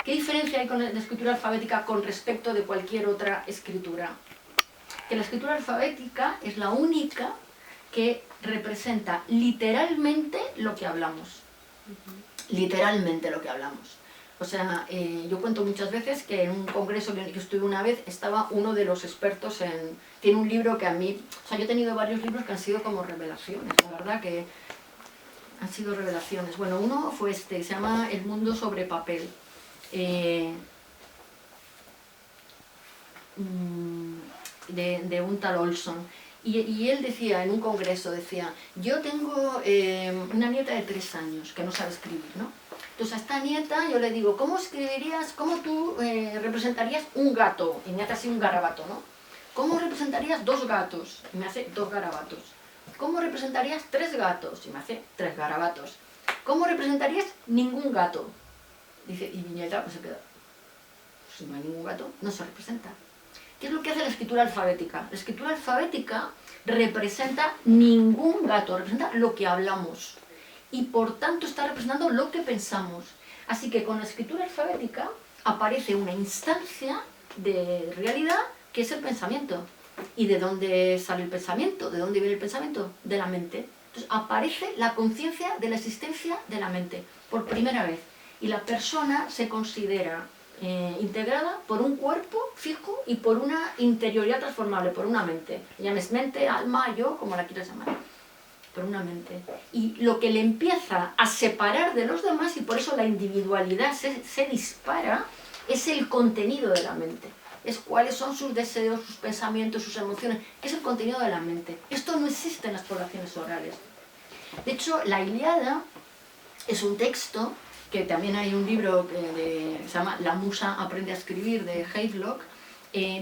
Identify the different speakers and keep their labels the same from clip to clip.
Speaker 1: ¿Qué diferencia hay con la escritura alfabética con respecto de cualquier otra escritura? Que la escritura alfabética es la única que representa literalmente lo que hablamos. Literalmente lo que hablamos. O sea, yo cuento muchas veces que en un congreso en el que estuve una vez estaba uno de los expertos en... Tiene un libro que a mí... O sea, yo he tenido varios libros que han sido como revelaciones, la verdad que han sido revelaciones. Bueno, uno fue se llama El mundo sobre papel. De un tal Olson. Y él decía, en un congreso, decía, yo tengo una nieta de 3 años que no sabe escribir, ¿no? Entonces a esta nieta yo le digo, ¿cómo escribirías, cómo tú representarías un gato? Y me hace así un garabato, ¿no? ¿Cómo representarías 2 gatos? Y me hace 2 garabatos. ¿Cómo representarías 3 gatos? Y me hace 3 garabatos. ¿Cómo representarías ningún gato? Dice, y mi nieta pues se queda, si no hay ningún gato, no se representa. ¿Qué es lo que hace la escritura alfabética? La escritura alfabética representa ningún gato, representa lo que hablamos. Y por tanto está representando lo que pensamos. Así que con la escritura alfabética aparece una instancia de realidad que es el pensamiento. ¿Y de dónde sale el pensamiento? ¿De dónde viene el pensamiento? De la mente. Entonces aparece la conciencia de la existencia de la mente, por primera vez. Y la persona se considera integrada por un cuerpo fijo y por una interioridad transformable, por una mente. Llames mente, alma, yo, como la quieras llamar. Por una mente. Y lo que le empieza a separar de los demás, y por eso la individualidad se dispara, es el contenido de la mente. Es cuáles son sus deseos, sus pensamientos, sus emociones. Es el contenido de la mente. Esto no existe en las poblaciones orales. De hecho, la Ilíada es un texto que también hay un libro que se llama La musa aprende a escribir, de Havelock,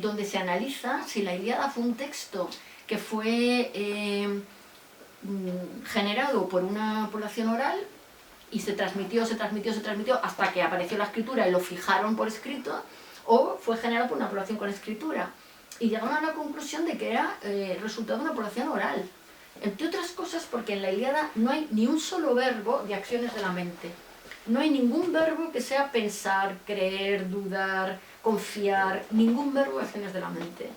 Speaker 1: donde se analiza si la Ilíada fue un texto que fue generado por una población oral y se transmitió hasta que apareció la escritura y lo fijaron por escrito, o fue generado por una población con escritura. Y llegaron a la conclusión de que era resultado de una población oral. Entre otras cosas porque en la Ilíada no hay ni un solo verbo de acciones de la mente. No hay ningún verbo que sea pensar, creer, dudar, confiar, ningún verbo de acciones de la mente.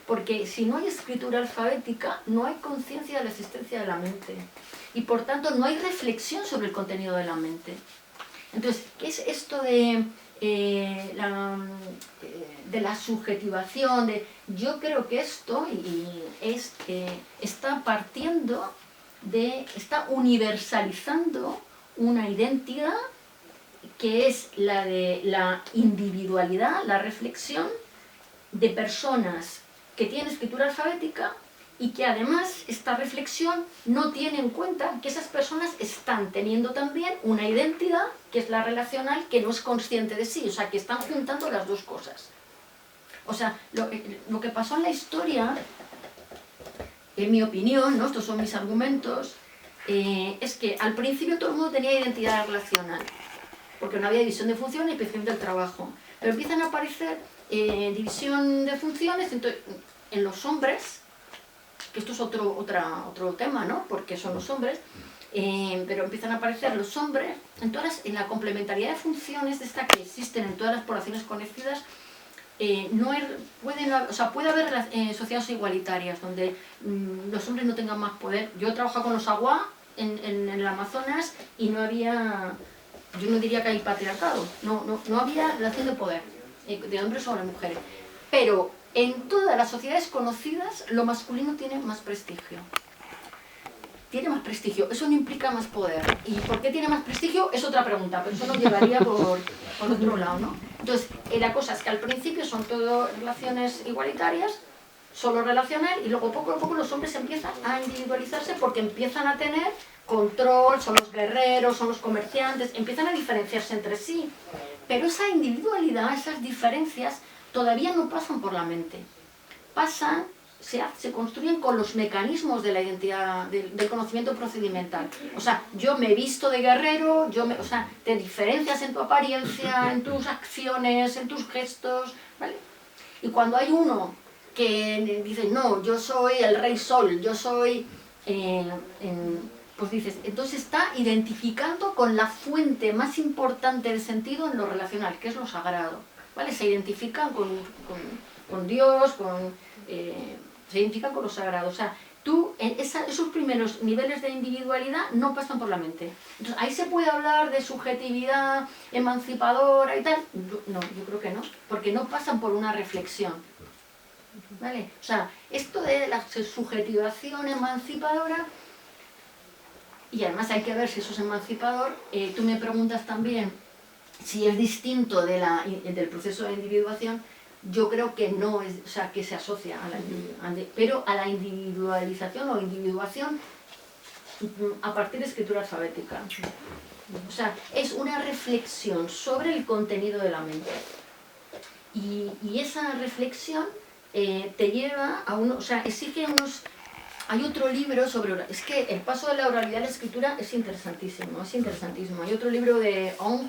Speaker 1: Porque si no hay escritura alfabética, no hay conciencia de la existencia de la mente. Y por tanto no hay reflexión sobre el contenido de la mente. Entonces, ¿qué es esto de la subjetivación? Yo creo que esto está partiendo está universalizando una identidad que es la de la individualidad, la reflexión de personas que tienen escritura alfabética y que además esta reflexión no tiene en cuenta que esas personas están teniendo también una identidad que es la relacional, que no es consciente de sí, o sea, que están juntando las dos cosas. O sea, lo que pasó en la historia, en mi opinión, ¿no? Estos son mis argumentos, es que al principio todo el mundo tenía identidad relacional, porque no había división de funciones y división del trabajo. Pero empiezan a aparecer división de funciones en los hombres, que esto es otro tema, ¿no? Porque son los hombres, pero empiezan a aparecer los hombres en la complementariedad de funciones de esta que existen en todas las poblaciones conocidas. Puede haber sociedades igualitarias donde los hombres no tengan más poder. Yo he trabajado con los Agua en el Amazonas y no había, yo no diría que hay patriarcado, no había relación de poder de hombres sobre mujeres. Pero en todas las sociedades conocidas lo masculino tiene más prestigio. Tiene más prestigio, eso no implica más poder. ¿Y por qué tiene más prestigio? Es otra pregunta, pero eso nos llevaría por otro lado, ¿no? Entonces, la cosa es que al principio son todo relaciones igualitarias, solo relacional, y luego poco a poco los hombres empiezan a individualizarse porque empiezan a tener control, son los guerreros, son los comerciantes, empiezan a diferenciarse entre sí. Pero esa individualidad, esas diferencias, todavía no pasan por la mente. Se construyen con los mecanismos de la identidad, del conocimiento procedimental. O sea, yo me visto de guerrero, o sea, te diferencias en tu apariencia, en tus acciones, en tus gestos, ¿vale? Y cuando hay uno que dice, no, yo soy el rey sol, yo soy, pues dices, entonces está identificando con la fuente más importante de sentido en lo relacional, que es lo sagrado, ¿vale? Se identifican con Dios, se identifican con lo sagrado. O sea, tú, esos primeros niveles de individualidad no pasan por la mente. Entonces, ahí se puede hablar de subjetividad emancipadora y tal. No, yo creo que no, porque no pasan por una reflexión. ¿Vale? O sea, esto de la subjetivación emancipadora, y además hay que ver si eso es emancipador. Tú me preguntas también si es distinto del proceso de individuación. Yo creo que no es, o sea, que se asocia a pero a la individualización o individuación a partir de escritura alfabética. O sea, es una reflexión sobre el contenido de la mente. Y esa reflexión te lleva a o sea, exige unos... Hay otro libro sobre... Es que el paso de la oralidad a la escritura es interesantísimo, es interesantísimo. Hay otro libro de Ong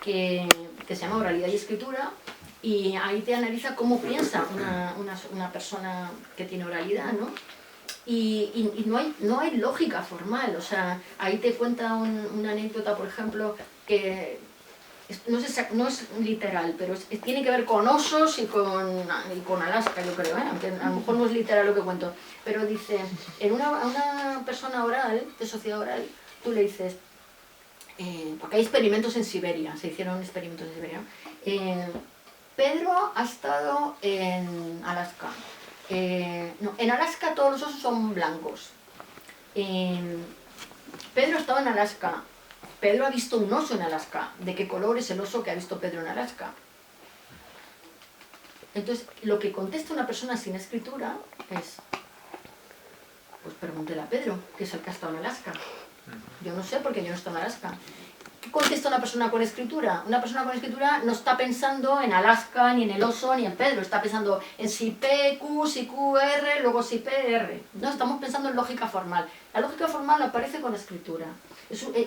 Speaker 1: que se llama Oralidad y Escritura, y ahí te analiza cómo piensa una persona que tiene oralidad, ¿no? Y no hay lógica formal. O sea, ahí te cuenta una anécdota, por ejemplo, que no es literal, pero tiene que ver con osos y con Alaska, yo creo, aunque a lo mejor no es literal lo que cuento. Pero dice, a una persona oral, de sociedad oral, tú le dices, porque hay experimentos en Siberia, se hicieron experimentos en Siberia, Pedro ha estado en Alaska. No, en Alaska todos los osos son blancos. Pedro estaba en Alaska. Pedro ha visto un oso en Alaska. ¿De qué color es el oso que ha visto Pedro en Alaska? Entonces, lo que contesta una persona sin escritura es, pues pregúntele a Pedro, que es el que ha estado en Alaska. Yo no sé porque yo no he estado en Alaska. ¿Qué contesta una persona con escritura? Una persona con escritura no está pensando en Alaska, ni en el oso, ni en Pedro. Está pensando en si P, Q, si Q, R, luego si P, R. No, estamos pensando en lógica formal. La lógica formal aparece con escritura.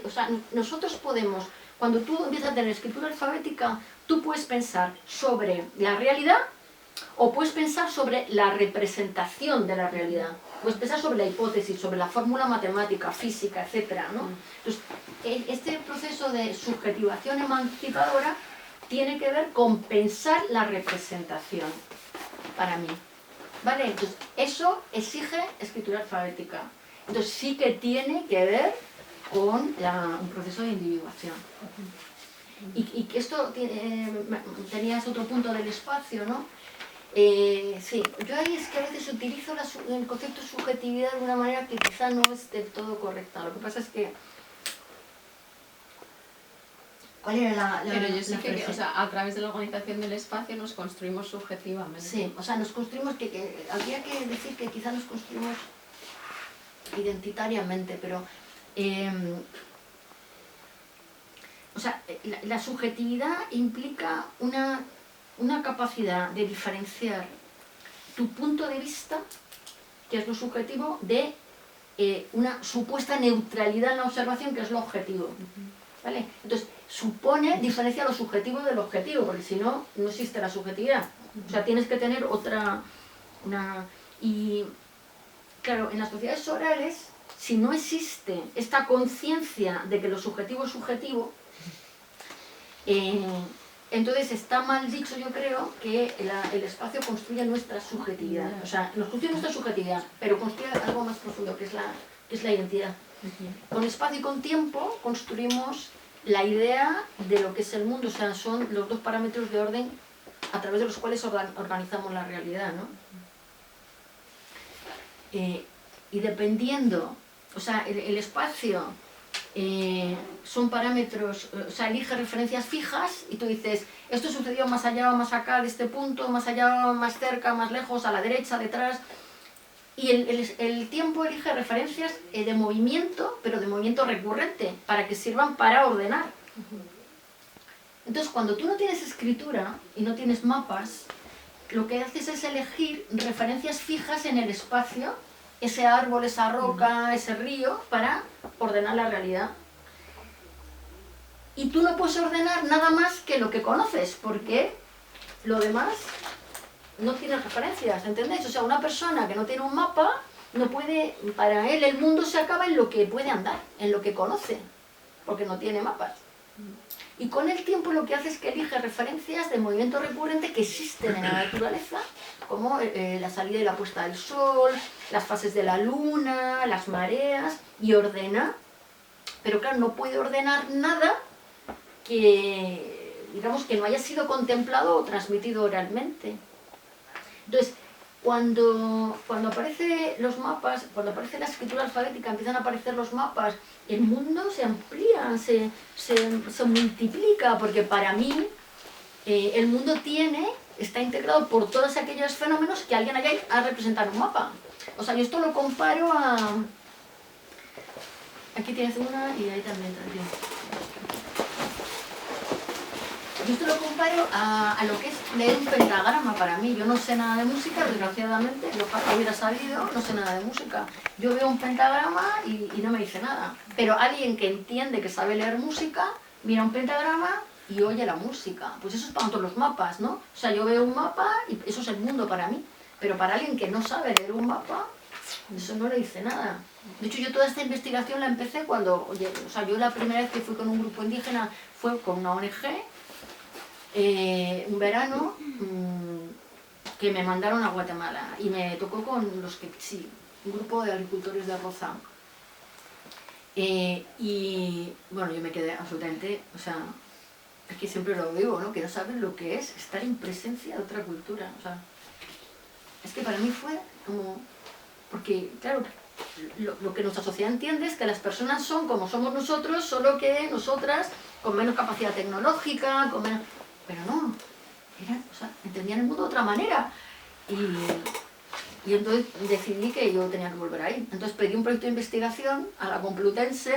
Speaker 1: O sea, nosotros podemos, cuando tú empiezas a tener escritura alfabética, tú puedes pensar sobre la realidad o puedes pensar sobre la representación de la realidad. Puedes pensar sobre la hipótesis, sobre la fórmula matemática, física, etc., ¿no? Entonces, este proceso de subjetivación emancipadora tiene que ver con pensar la representación, para mí. ¿Vale? Entonces, eso exige escritura alfabética. Entonces, sí que tiene que ver con un proceso de individuación. Y que esto, tenías otro punto del espacio, ¿no? Sí, yo ahí es que a veces utilizo el concepto de subjetividad de una manera que quizá no es del todo correcta. Lo que pasa es que... ¿Cuál era
Speaker 2: Pero yo sí que, o sea, a través de la organización del espacio nos construimos subjetivamente.
Speaker 1: Sí, o sea, nos construimos, habría que decir que quizá nos construimos identitariamente, pero... o sea, la subjetividad implica una capacidad de diferenciar tu punto de vista, que es lo subjetivo, de una supuesta neutralidad en la observación, que es lo objetivo. ¿Vale? Entonces, supone diferenciar lo subjetivo del objetivo, porque si no, no existe la subjetividad. O sea, tienes que tener y claro, en las sociedades orales, si no existe esta conciencia de que lo subjetivo es subjetivo, entonces está mal dicho, yo creo, que el espacio construye nuestra subjetividad. O sea, nos construye nuestra subjetividad, pero construye algo más profundo, que es la identidad. Con espacio y con tiempo construimos la idea de lo que es el mundo. O sea, son los dos parámetros de orden a través de los cuales organizamos la realidad, ¿no? Y dependiendo, o sea, el espacio... son parámetros, o sea, elige referencias fijas y tú dices, esto sucedió más allá o más acá de este punto, más allá o más cerca, más lejos, a la derecha, detrás, y el tiempo elige referencias de movimiento, pero de movimiento recurrente, para que sirvan para ordenar. Entonces, cuando tú no tienes escritura y no tienes mapas, lo que haces es elegir referencias fijas en el espacio, ese árbol, esa roca, ese río, para ordenar la realidad. Y tú no puedes ordenar nada más que lo que conoces, porque lo demás no tiene referencias, ¿entendéis? O sea, una persona que no tiene un mapa no puede, para él el mundo se acaba en lo que puede andar, en lo que conoce, porque no tiene mapas. Y con el tiempo lo que hace es que elige referencias de movimientos recurrentes que existen en la naturaleza, como la salida y la puesta del sol, las fases de la luna, las mareas, y ordena. Pero claro, no puede ordenar nada que, digamos, que no haya sido contemplado o transmitido oralmente. Entonces, cuando aparecen los mapas, cuando aparece la escritura alfabética, empiezan a aparecer los mapas, el mundo se amplía, se multiplica, porque para mí el mundo está integrado por todos aquellos fenómenos que alguien allá ha representado en un mapa. O sea, yo esto lo comparo a... Aquí tienes una y ahí también. Yo esto lo comparo a lo que es leer un pentagrama para mí. Yo no sé nada de música, desgraciadamente, ojalá hubiera sabido, no sé nada de música. Yo veo un pentagrama y no me dice nada. Pero alguien que entiende, que sabe leer música, mira un pentagrama y oye la música. Pues eso es para todos los mapas, ¿no? O sea, yo veo un mapa y eso es el mundo para mí. Pero para alguien que no sabe leer un mapa, eso no le dice nada. De hecho, yo toda esta investigación la empecé cuando, o sea, yo la primera vez que fui con un grupo indígena fue con una ONG, un verano, que me mandaron a Guatemala y me tocó con los Quechí, un grupo de agricultores de Roza. Y bueno, yo me quedé absolutamente, o sea, es que siempre lo digo, ¿no? Que no saben lo que es estar en presencia de otra cultura. O sea, es que para mí fue como... Porque, claro, lo que nuestra sociedad entiende es que las personas son como somos nosotros, solo que nosotras con menos capacidad tecnológica, con menos... Pero no, o sea, entendían el mundo de otra manera. Y entonces decidí que yo tenía que volver ahí. Entonces pedí un proyecto de investigación a la Complutense